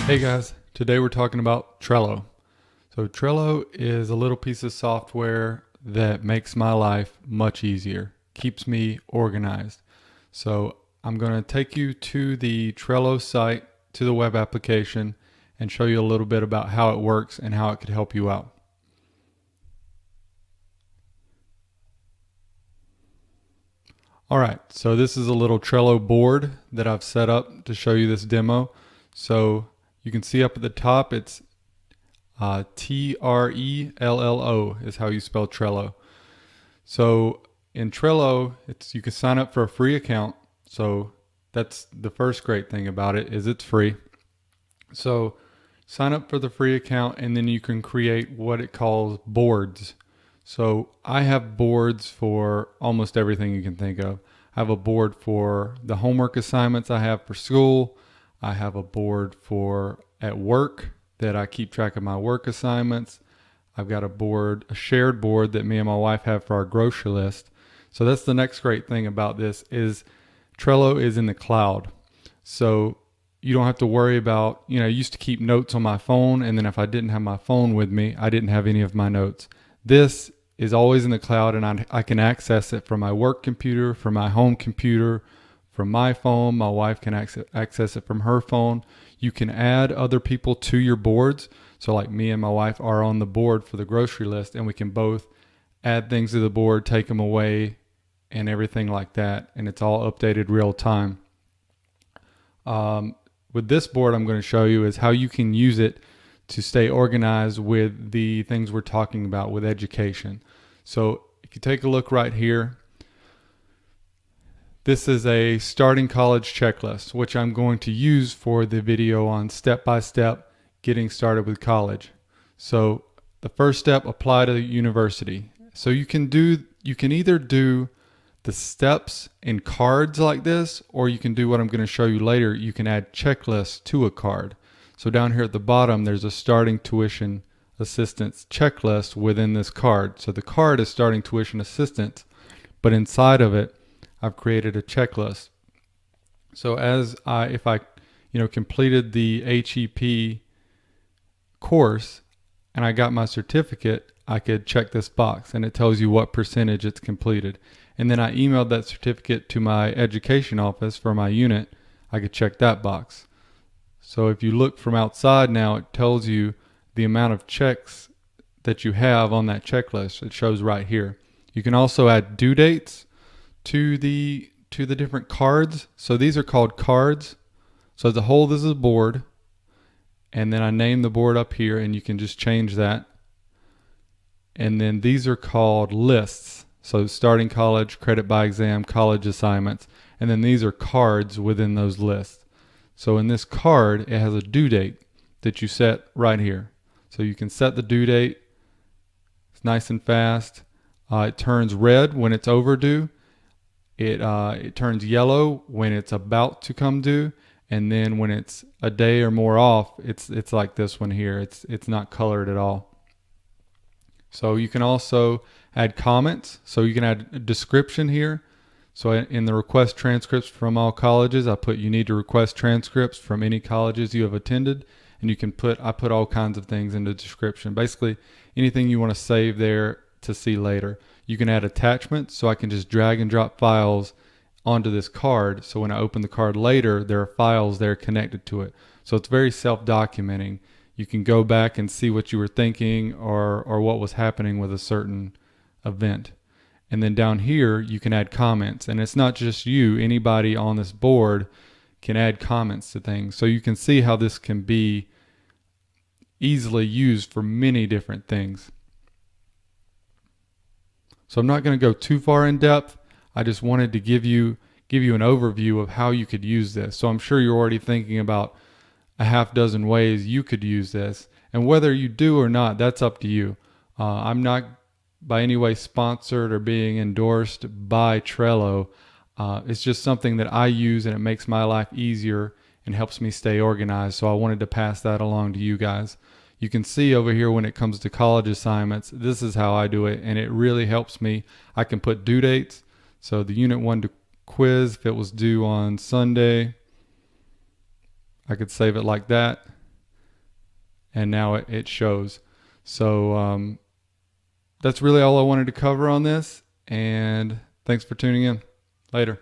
Hey guys, today we're talking about Trello. So Trello is a little piece of software that makes my life much easier, keeps me organized. So I'm going to take you to the Trello site, to the web application, and show you a little bit about how it works and how it could help you out. All right, so this is a little Trello board that I've set up to show you this demo. So you can see up at the top, it's Trello is how you spell Trello. So in Trello, you can sign up for a free account. So that's the first great thing about it is it's free. So sign up for the free account and then you can create what it calls boards. So I have boards for almost everything you can think of. I have a board for the homework assignments I have for school. I have a board for at work that I keep track of my work assignments. I've got a shared board that me and my wife have for our grocery list. So that's the next great thing about this is Trello is in the cloud. So you don't have to worry about, I used to keep notes on my phone, and then if I didn't have my phone with me, I didn't have any of my notes. This is always in the cloud, and I can access it from my work computer, from my home computer, from my phone. My wife can access it from her phone. You can add other people to your boards. So like me and my wife are on the board for the grocery list, and we can both add things to the board, take them away, and everything like that. And it's all updated real time. With this board I'm going to show you is how you can use it to stay organized with the things we're talking about with education. So if you take a look right here, this is a starting college checklist, which I'm going to use for the video on step-by-step getting started with college. So the first step, apply to the university. So you can either do the steps in cards like this, or you can do what I'm going to show you later. You can add checklists to a card. So down here at the bottom, there's a starting tuition assistance checklist within this card. So the card is starting tuition assistance, but inside of it, I've created a checklist. So if I completed the HEP course and I got my certificate, I could check this box and it tells you what percentage it's completed. And then I emailed that certificate to my education office for my unit. I could check that box. So if you look from outside now, it tells you the amount of checks that you have on that checklist. It shows right here. You can also add due dates to the different cards. So these are called cards. So as a whole, this is a board. And then I name the board up here, and you can just change that. And then these are called lists. So starting college, credit by exam, college assignments. And then these are cards within those lists. So in this card, it has a due date that you set right here. So you can set the due date. It's nice and fast. It turns red when it's overdue. It turns yellow when it's about to come due. And then when it's a day or more off, it's like this one here. It's not colored at all. So you can also add comments. So you can add a description here. So in the request transcripts from all colleges, I put you need to request transcripts from any colleges you have attended. And I put all kinds of things in the description. Basically anything you want to save there to see later. You can add attachments. So I can just drag and drop files onto this card. So when I open the card later, there are files there connected to it. So it's very self-documenting. You can go back and see what you were thinking or what was happening with a certain event. And then down here, you can add comments. And it's not just you. Anybody on this board can add comments to things. So you can see how this can be easily used for many different things. So I'm not going to go too far in depth. I just wanted to give you an overview of how you could use this. So I'm sure you're already thinking about a half dozen ways you could use this. And whether you do or not, that's up to you. I'm not by any way sponsored or being endorsed by Trello. It's just something that I use and it makes my life easier and helps me stay organized. So I wanted to pass that along to you guys. You can see over here when it comes to college assignments, this is how I do it, and it really helps me. I can put due dates. So the Unit 1 quiz, if it was due on Sunday, I could save it like that. and now it shows. So that's really all I wanted to cover on this, and thanks for tuning in. Later.